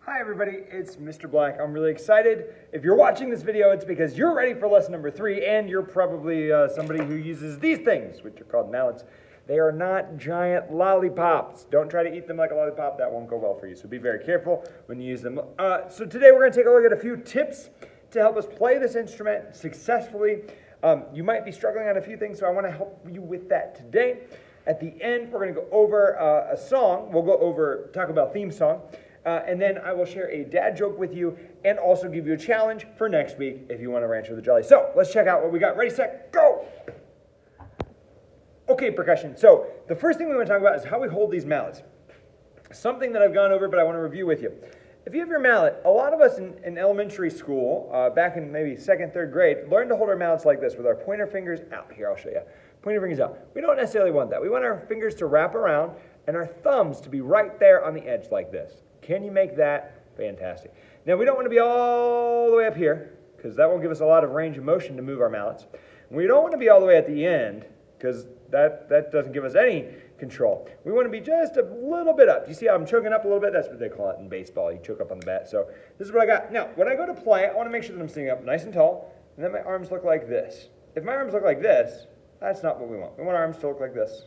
Hi everybody, it's Mr. Black. I'm really excited. If you're watching this video, it's because you're ready for lesson number 3, and you're probably somebody who uses these things, which are called mallets. They are not giant lollipops. Don't try to eat them like a lollipop. That won't go well for you, so be very careful when you use them. So today we're going to take a look at a few tips to help us play this instrument successfully. You might be struggling on a few things, so I want to help you with that today. At the end, we're going to go over a song. We'll go over Taco Bell theme song. And then I will share a dad joke with you and also give you a challenge for next week if you want to Rancho the Jolly. So let's check out what we got. Ready, set, go! Okay, percussion. So the first thing we want to talk about is how we hold these mallets. Something that I've gone over, but I want to review with you. If you have your mallet, a lot of us in elementary school, back in maybe 2nd, 3rd grade, learned to hold our mallets like this with our pointer fingers out. Here, I'll show you. Pointer fingers out. We don't necessarily want that. We want our fingers to wrap around and our thumbs to be right there on the edge like this. Can you make that? Fantastic. Now, we don't want to be all the way up here because that won't give us a lot of range of motion to move our mallets. And we don't want to be all the way at the end because that doesn't give us any control. We want to be just a little bit up. Do you see how I'm choking up a little bit? That's what they call it in baseball. You choke up on the bat. So this is what I got. Now, when I go to play, I want to make sure that I'm sitting up nice and tall and that my arms look like this. If my arms look like this, that's not what we want. We want our arms to look like this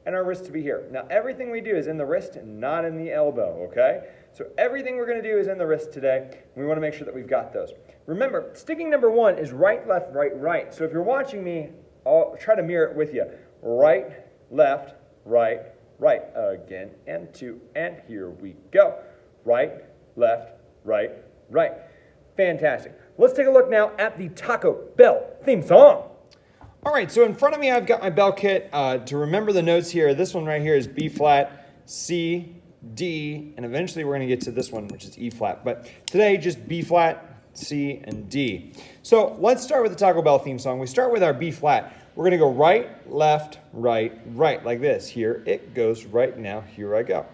and our wrist to be here. Now, everything we do is in the wrist and not in the elbow, okay? So everything we're going to do is in the wrist today. We want to make sure that we've got those. Remember, sticking number 1 is right, left, right, right. So if you're watching me, I'll try to mirror it with you. Right, left, right, right. Again, and 2, and here we go. Right, left, right, right. Fantastic. Let's take a look now at the Taco Bell theme song. All right, so in front of me, I've got my bell kit. To remember the notes here, this one right here is B flat, C, D, and eventually we're going to get to this one, which is E flat. But today, just B flat, C, and D. So let's start with the Taco Bell theme song. We start with our B flat. We're going to go right, left, right, right, like this. Here it goes right now. Here I go.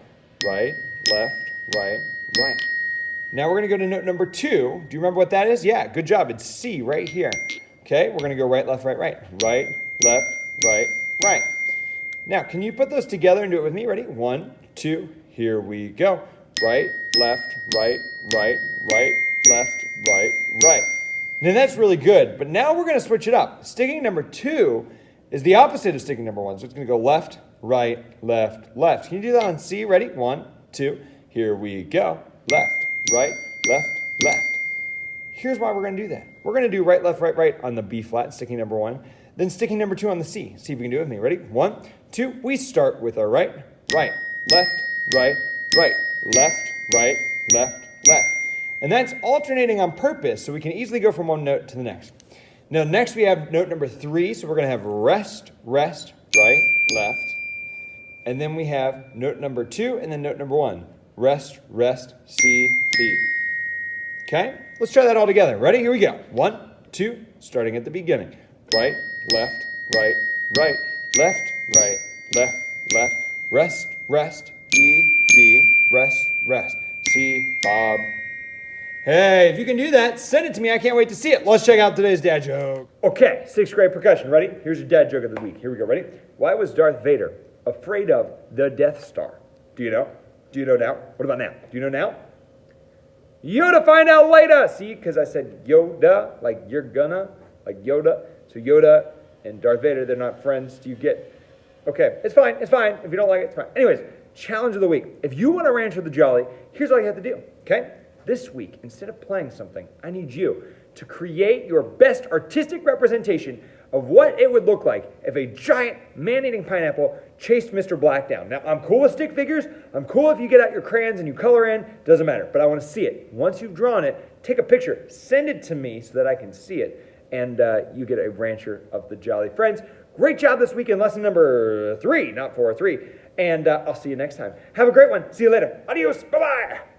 Right, left, right, right. Now we're going to go to note number 2. Do you remember what that is? Yeah, good job. It's C right here. Okay, we're going to go right, left, right, right. Right, left, right, right. Now, can you put those together and do it with me? Ready? 1, 2, here we go. Right, left, right, right, right, left, right, right. Now that's really good, but now we're going to switch it up. Sticking number 2 is the opposite of sticking number 1. So it's going to go left, right, left, left. Can you do that on C? Ready? 1, 2, here we go. Left, right, left, left. Here's why we're going to do that. We're going to do right, left, right, right on the B flat, sticking number 1. Then sticking number 2 on the C. See if you can do it with me. Ready? 1, 2. We start with our right, right, left, right, right, left, right, left, left. And that's alternating on purpose, so we can easily go from one note to the next. Now, next we have note number 3, so we're going to have rest, rest, right, left. And then we have note number 2, and then note number 1. Rest, rest, C, B. Okay? Let's try that all together. Ready? Here we go. 1, 2, starting at the beginning. Right, left, right, right, left, right, left, left. Rest, rest, E, D, rest, rest, C, Bob. Hey, if you can do that, send it to me. I can't wait to see it. Let's check out today's dad joke. Okay, 6th grade percussion. Ready? Here's your dad joke of the week. Here we go. Ready? Why was Darth Vader afraid of the Death Star? Do you know? Do you know now? What about now? Do you know now? Yoda, find out later. See, because I said Yoda, like you're gonna, like Yoda. So Yoda and Darth Vader, they're not friends. Do you get? Okay, it's fine. It's fine. If you don't like it, it's fine. Anyways, challenge of the week. If you want to Rancho the Jolly, here's all you have to do, okay? This week, instead of playing something, I need you to create your best artistic representation of what it would look like if a giant man-eating pineapple chased Mr. Black down. Now, I'm cool with stick figures. I'm cool if you get out your crayons and you color in. Doesn't matter, but I want to see it. Once you've drawn it, take a picture. Send it to me so that I can see it, and you get a Rancher of the Jolly. Friends, great job this week in lesson number 3, not 4, 3, and I'll see you next time. Have a great one. See you later. Adios. Bye-bye.